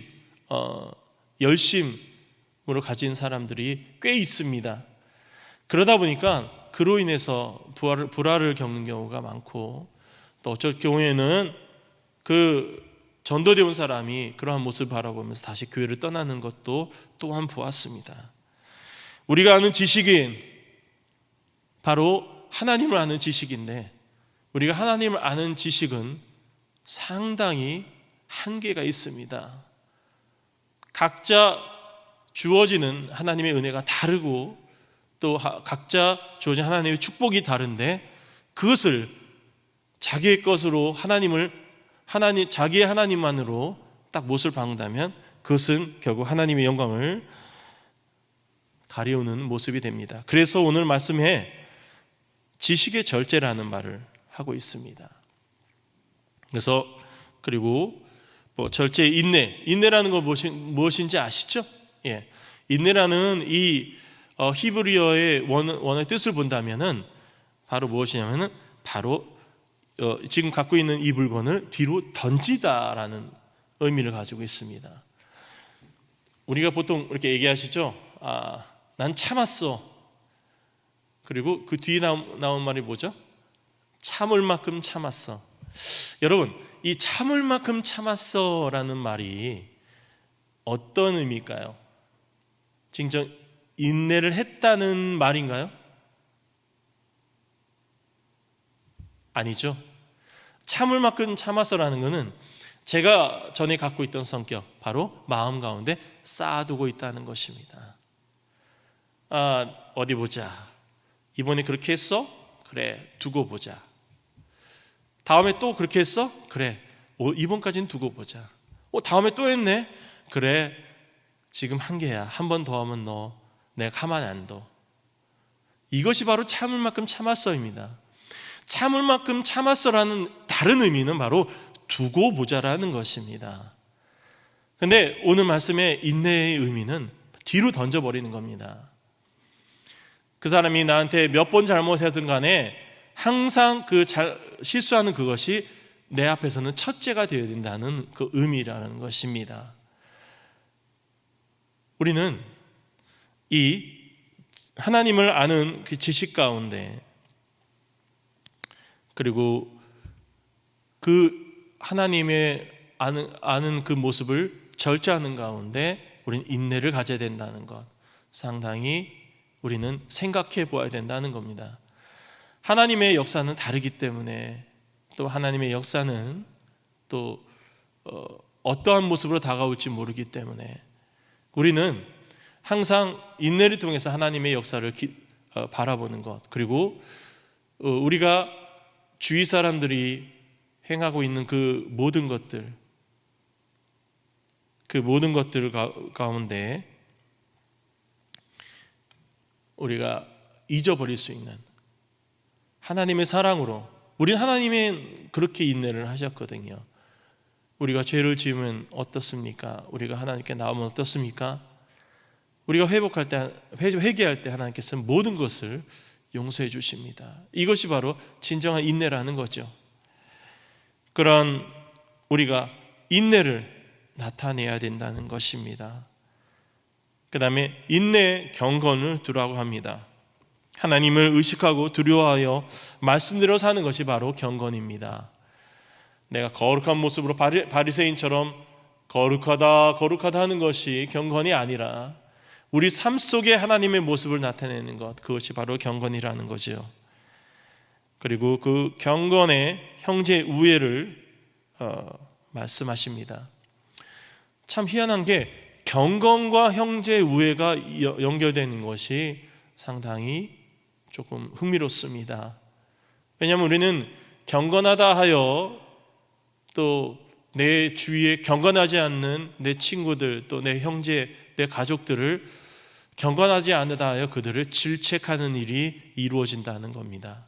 가진 사람들이 꽤 있습니다. 그러다 보니까 그로 인해서 불화를 겪는 경우가 많고, 또 어쩔 경우에는 그 전도되어 온 사람이 그러한 모습을 바라보면서 다시 교회를 떠나는 것도 또한 보았습니다. 우리가 아는 지식인, 바로 하나님을 아는 지식인데, 우리가 하나님을 아는 지식은 상당히 한계가 있습니다. 각자 주어지는 하나님의 은혜가 다르고 또 각자 주어진 하나님의 축복이 다른데 그것을 자기의 것으로 자기의 하나님만으로 딱 못을 박는다면 그것은 결국 하나님의 영광을 가리우는 모습이 됩니다. 그래서 오늘 말씀에 지식의 절제라는 말을 하고 있습니다. 그래서 그리고 절제의 인내라는 건 무엇인지 아시죠? 예, 인내라는 이 히브리어의 원어의 뜻을 본다면은 바로 무엇이냐면은 바로 지금 갖고 있는 이 물건을 뒤로 던지다라는 의미를 가지고 있습니다. 우리가 보통 이렇게 얘기하시죠. 난 참았어. 그리고 그 뒤에 나온 말이 뭐죠? 참을 만큼 참았어. 여러분, 이 참을 만큼 참았어라는 말이 어떤 의미일까요? 진정 인내를 했다는 말인가요? 아니죠. 참을 만큼 참았어라는 것은 제가 전에 갖고 있던 성격, 바로 마음 가운데 쌓아두고 있다는 것입니다. 어디 보자. 이번에 그렇게 했어? 그래, 두고 보자. 다음에 또 그렇게 했어? 그래, 이번까지는 두고 보자. 다음에 또 했네? 그래, 지금 한계야. 한 번 더 하면 내가 가만 안 둬. 이것이 바로 참을 만큼 참았어입니다. 참을 만큼 참았어라는 다른 의미는 바로 두고 보자라는 것입니다. 근데 오늘 말씀의 인내의 의미는 뒤로 던져버리는 겁니다. 그 사람이 나한테 몇 번 잘못했든 간에 항상 실수하는 그것이 내 앞에서는 첫째가 되어야 된다는 그 의미라는 것입니다. 우리는 이 하나님을 아는 그 지식 가운데 그리고 그 하나님의 아는 그 모습을 절제하는 가운데 우리는 인내를 가져야 된다는 것, 상당히 우리는 생각해 보아야 된다는 겁니다. 하나님의 역사는 다르기 때문에, 또 하나님의 역사는 또 어떠한 모습으로 다가올지 모르기 때문에 우리는 항상 인내를 통해서 하나님의 역사를 바라보는 것, 그리고 우리가 주위 사람들이 행하고 있는 그 모든 것들 가운데 우리가 잊어버릴 수 있는 하나님의 사랑으로, 우리는 하나님이 그렇게 인내를 하셨거든요. 우리가 죄를 지으면 어떻습니까? 우리가 하나님께 나오면 어떻습니까? 우리가 회개할 때 하나님께서는 모든 것을 용서해 주십니다. 이것이 바로 진정한 인내라는 거죠. 그런 우리가 인내를 나타내야 된다는 것입니다. 그 다음에 인내의 경건을 두라고 합니다. 하나님을 의식하고 두려워하여 말씀대로 사는 것이 바로 경건입니다. 내가 거룩한 모습으로 바리새인처럼 거룩하다 하는 것이 경건이 아니라 우리 삶 속에 하나님의 모습을 나타내는 것, 그것이 바로 경건이라는 거죠. 그리고 그 경건의 형제 우애를 말씀하십니다. 참 희한한 게 경건과 형제 우애가 연결되는 것이 상당히 조금 흥미롭습니다. 왜냐하면 우리는 경건하다 하여 또 내 주위에 경건하지 않는 내 친구들, 또 내 형제, 내 가족들을 경건하지 않으다 하여 그들을 질책하는 일이 이루어진다는 겁니다.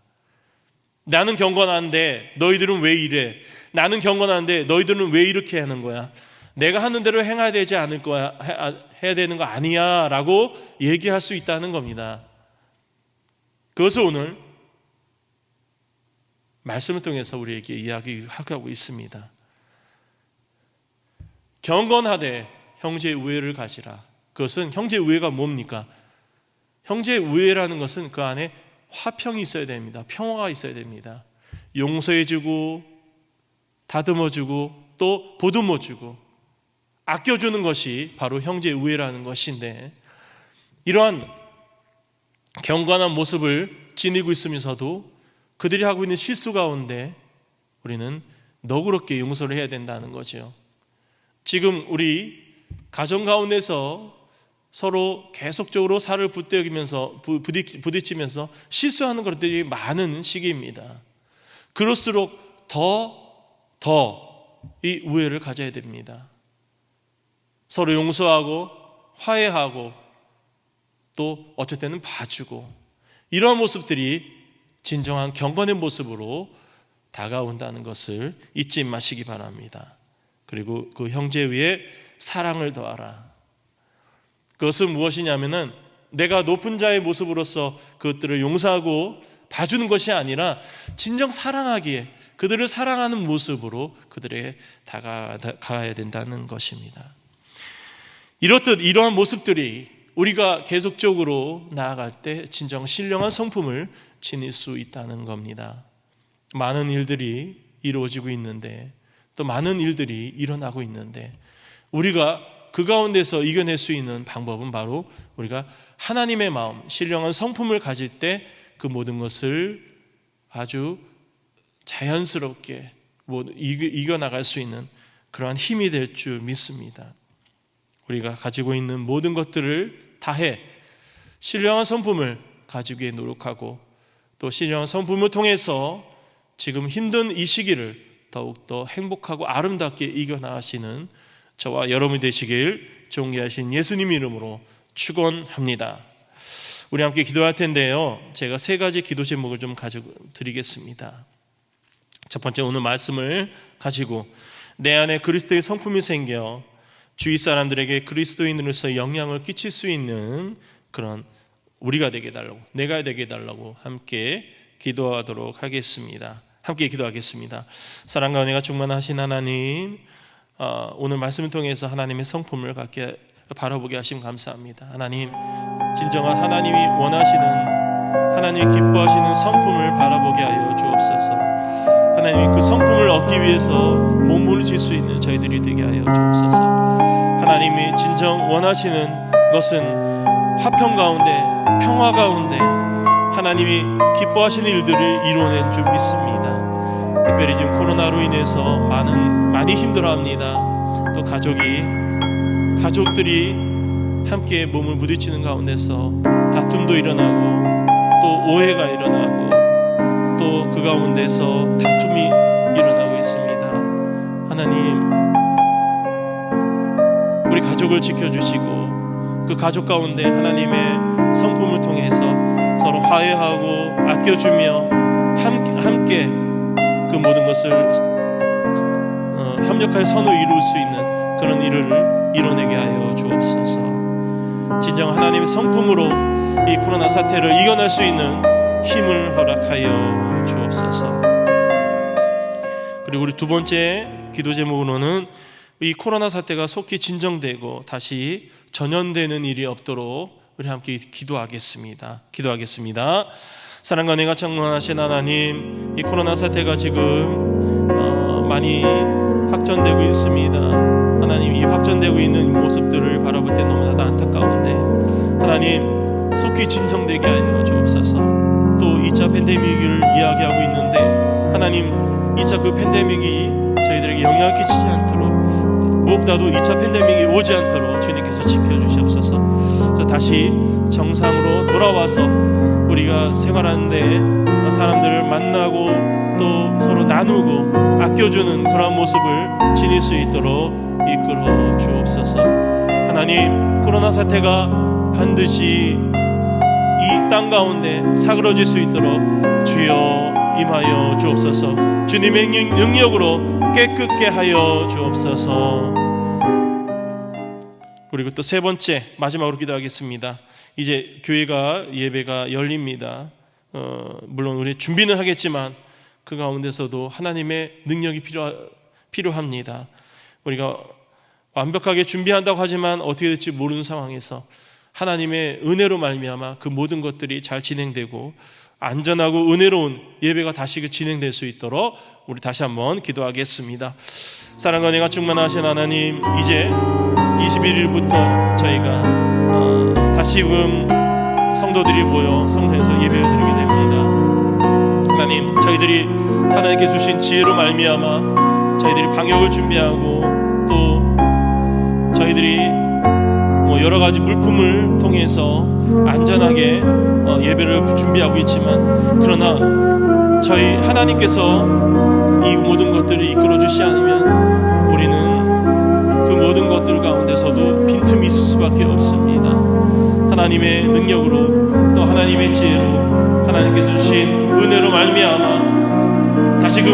나는 경건한데 너희들은 왜 이래? 나는 경건한데 너희들은 왜 이렇게 하는 거야? 내가 하는 대로 행해야 되지 않을 거야? 해야 되는 거 아니야? 라고 얘기할 수 있다는 겁니다. 그것을 오늘 말씀을 통해서 우리에게 이야기하고 있습니다. 경건하되 형제 우애를 가지라. 그것은 형제 우애가 뭡니까? 형제 우애라는 것은 그 안에 화평이 있어야 됩니다. 평화가 있어야 됩니다. 용서해주고 다듬어주고 또 보듬어주고 아껴주는 것이 바로 형제 우애라는 것인데, 이러한 경건한 모습을 지니고 있으면서도 그들이 하고 있는 실수 가운데 우리는 너그럽게 용서를 해야 된다는 거죠. 지금 우리 가정 가운데서 서로 계속적으로 살을 부딪히면서 실수하는 것들이 많은 시기입니다. 그럴수록 더 이 우애를 가져야 됩니다. 서로 용서하고 화해하고 또 어쩔 때는 봐주고, 이러한 모습들이 진정한 경건의 모습으로 다가온다는 것을 잊지 마시기 바랍니다. 그리고 그 형제 위에 사랑을 더하라. 그것은 무엇이냐면은 내가 높은 자의 모습으로서 그것들을 용서하고 봐주는 것이 아니라 진정 사랑하기에, 그들을 사랑하는 모습으로 그들에게 다가가야 된다는 것입니다. 이렇듯 이러한 모습들이 우리가 계속적으로 나아갈 때 진정 신령한 성품을 지닐 수 있다는 겁니다. 많은 일들이 이루어지고 있는데, 또 많은 일들이 일어나고 있는데, 우리가 그 가운데서 이겨낼 수 있는 방법은 바로 우리가 하나님의 마음, 신령한 성품을 가질 때 그 모든 것을 아주 자연스럽게 이겨나갈 수 있는 그러한 힘이 될 줄 믿습니다. 우리가 가지고 있는 모든 것들을 다해 신령한 성품을 가지기에 노력하고, 또 신령한 성품을 통해서 지금 힘든 이 시기를 더욱더 행복하고 아름답게 이겨나가시는 저와 여러분이 되시길 존귀하신 예수님 이름으로 축원합니다. 우리 함께 기도할 텐데요, 제가 3가지 기도 제목을 좀 가지고 드리겠습니다. 첫 번째, 오늘 말씀을 가지고 내 안에 그리스도의 성품이 생겨 주위 사람들에게 그리스도인으로서 영향을 끼칠 수 있는 그런 우리가 되게 해달라고, 내가 되게 해달라고 함께 기도하도록 하겠습니다. 함께 기도하겠습니다. 사랑과 은혜가 충만하신 하나님, 오늘 말씀을 통해서 하나님의 성품을 갖게 바라보게 하심 감사합니다. 하나님, 진정한 하나님이 원하시는, 하나님이 기뻐하시는 성품을 바라보게 하여 주옵소서. 하나님이 그 성품을 얻기 위해서 몸부림칠 수 있는 저희들이 되게 하여 주옵소서. 하나님이 진정 원하시는 것은 화평 가운데, 평화 가운데 하나님이 기뻐하시는 일들을 이루어낸 줄 믿습니다. 특별히 지금 코로나로 인해서 많이 힘들어합니다. 또 가족들이 함께 몸을 부딪히는 가운데서 다툼도 일어나고, 또 오해가 일어나고, 또 그 가운데서 다툼이 일어나고 있습니다. 하나님, 우리 가족을 지켜주시고 그 가족 가운데 하나님의 성품을 통해서 서로 화해하고 아껴주며 함께 그 모든 것을 협력하여 선을 이룰 수 있는 그런 일을 이뤄내게 하여 주옵소서. 진정 하나님의 성품으로 이 코로나 사태를 이겨낼 수 있는 힘을 허락하여 주옵소서. 그리고 우리 두 번째 기도 제목으로는 이 코로나 사태가 속히 진정되고 다시 전염되는 일이 없도록 우리 함께 기도하겠습니다. 사랑과 은혜가 충만하신 하나님, 이 코로나 사태가 지금 많이 확전되고 있습니다. 하나님, 이 확전되고 있는 모습들을 바라볼 때 너무나도 안타까운데, 하나님 속히 진정되게 하여 주옵소서. 또 2차 팬데믹을 이야기하고 있는데, 하나님 2차 그 팬데믹이 저희들에게 영향을 끼치지 않도록, 무엇보다도 2차 팬데믹이 오지 않도록 주님께서 지켜주시옵소서. 다시 정상으로 돌아와서 우리가 생활하는데 사람들을 만나고 또 서로 나누고 아껴주는 그런 모습을 지닐 수 있도록 이끌어 주옵소서. 하나님, 코로나 사태가 반드시 이 땅 가운데 사그러질 수 있도록 주여 임하여 주옵소서. 주님의 능력으로 깨끗게 하여 주옵소서. 그리고 또 3번째, 마지막으로 기도하겠습니다. 이제 교회가 예배가 열립니다. 물론 우리 준비는 하겠지만 그 가운데서도 하나님의 능력이 필요합니다. 우리가 완벽하게 준비한다고 하지만 어떻게 될지 모르는 상황에서 하나님의 은혜로 말미암아 그 모든 것들이 잘 진행되고 안전하고 은혜로운 예배가 다시 진행될 수 있도록 우리 다시 한번 기도하겠습니다. 사랑과 은혜가 충만하신 하나님, 이제 21일부터 저희가 다시금 성도들이 모여 성전에서 예배를 드리게 됩니다. 하나님, 하나님, 저희들이 하나님께 주신 지혜로 말미암아 저희들이 방역을 준비하고 또 저희들이 여러 가지 물품을 통해서 안전하게 예배를 준비하고 있지만, 그러나 저희 하나님께서 이 모든 것들을 이끌어 주시지 않으면 우리는 그 모든 것들 가운데서도 빈틈이 있을 수밖에 없습니다. 하나님의 능력으로 또 하나님의 지혜로 하나님께서 주신 은혜로 말미암아 다시금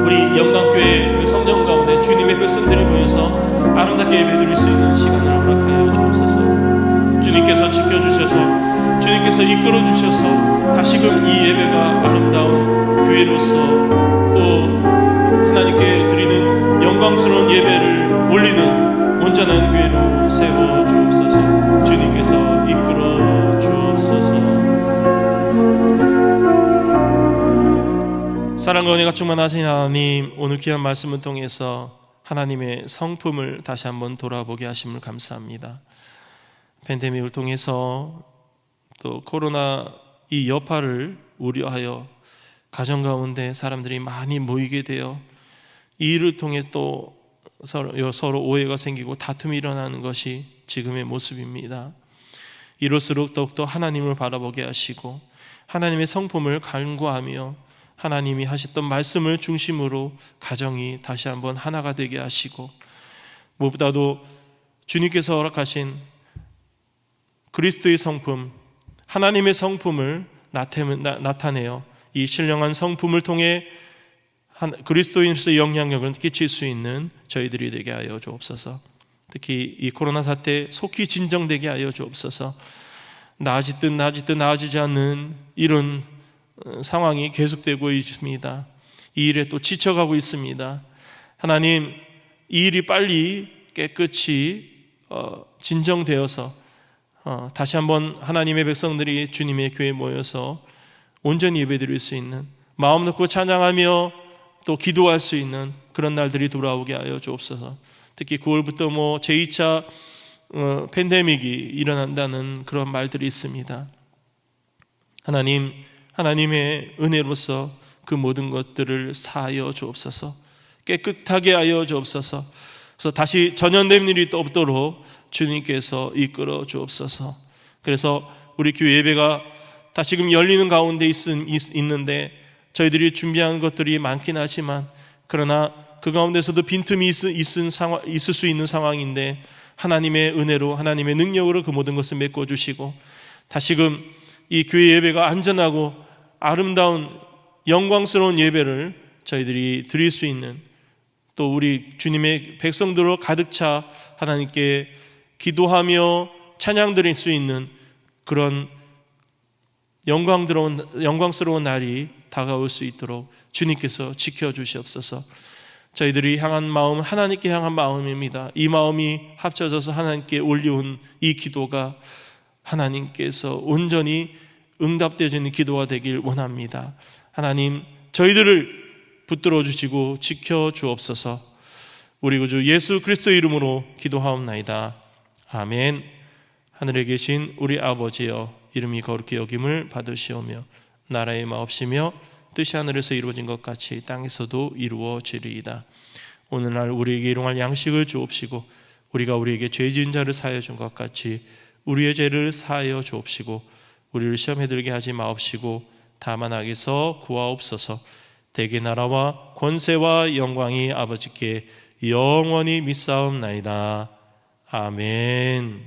우리 영광교회 성전 가운데 주님의 백성들이 모여서 아름답게 예배드릴 수 있는 시간을 허락하여 주옵소서. 주님께서 지켜주셔서 주님께서 이끌어 주셔서 다시금 이 예배가 아름다운 교회로서 또 하나님께 드리는 영광스러운 예배를 올리는 온전한 교회로 세워 주옵소서. 주님께서 이끌어 주옵소서. 사랑과 은혜가 충만하신 하나님, 오늘 귀한 말씀을 통해서 하나님의 성품을 다시 한번 돌아보게 하심을 감사합니다. 팬데믹을 통해서 또 코로나 이 여파를 우려하여 가정 가운데 사람들이 많이 모이게 되어 이 일을 통해 또 서로 오해가 생기고 다툼이 일어나는 것이 지금의 모습입니다. 이럴수록 더욱더 하나님을 바라보게 하시고 하나님의 성품을 간구하며 하나님이 하셨던 말씀을 중심으로 가정이 다시 한번 하나가 되게 하시고, 무엇보다도 주님께서 허락하신 그리스도의 성품, 하나님의 성품을 나타내어 이 신령한 성품을 통해 그리스도인으로서의 영향력을 끼칠 수 있는 저희들이 되게 하여 주옵소서. 특히 이 코로나 사태 속히 진정되게 하여 주옵소서. 나아지듯 나아지지 않는 이런 상황이 계속되고 있습니다. 이 일에 또 지쳐가고 있습니다. 하나님, 이 일이 빨리 깨끗이 진정되어서 다시 한번 하나님의 백성들이 주님의 교회에 모여서 온전히 예배드릴 수 있는, 마음 놓고 찬양하며 또 기도할 수 있는 그런 날들이 돌아오게 하여 주옵소서. 특히 9월부터 제2차 팬데믹이 일어난다는 그런 말들이 있습니다. 하나님, 하나님의 은혜로서 그 모든 것들을 사하여 주옵소서. 깨끗하게 하여 주옵소서. 그래서 다시 전염된 일이 또 없도록 주님께서 이끌어 주옵소서. 그래서 우리 교회 예배가 다시금 열리는 가운데 있는데 저희들이 준비한 것들이 많긴 하지만, 그러나 그 가운데서도 빈틈이 있을 수 있는 상황인데 하나님의 은혜로 하나님의 능력으로 그 모든 것을 메꿔주시고 다시금 이 교회 예배가 안전하고 아름다운 영광스러운 예배를 저희들이 드릴 수 있는, 또 우리 주님의 백성들로 가득 차 하나님께 기도하며 찬양 드릴 수 있는 그런 영광스러운 날이 다가올 수 있도록 주님께서 지켜주시옵소서. 저희들이 향한 마음 하나님께 향한 마음입니다. 이 마음이 합쳐져서 하나님께 올려온 이 기도가 하나님께서 온전히 응답되어지는 기도가 되길 원합니다. 하나님, 저희들을 붙들어 주시고 지켜 주옵소서. 우리 구주 예수 그리스도의 이름으로 기도하옵나이다. 아멘. 하늘에 계신 우리 아버지여, 이름이 거룩히 여김을 받으시오며 나라의 마옵시며 뜻이 하늘에서 이루어진 것 같이 땅에서도 이루어지리이다. 오늘날 우리에게 일용할 양식을 주옵시고 우리가 우리에게 죄 지은 자를 사하여 준 것 같이 우리의 죄를 사하여 주옵시고 우리를 시험에 들게 하지 마옵시고 다만 악에서 구하옵소서. 대개 나라와 권세와 영광이 아버지께 영원히 믿사옵나이다. 아멘.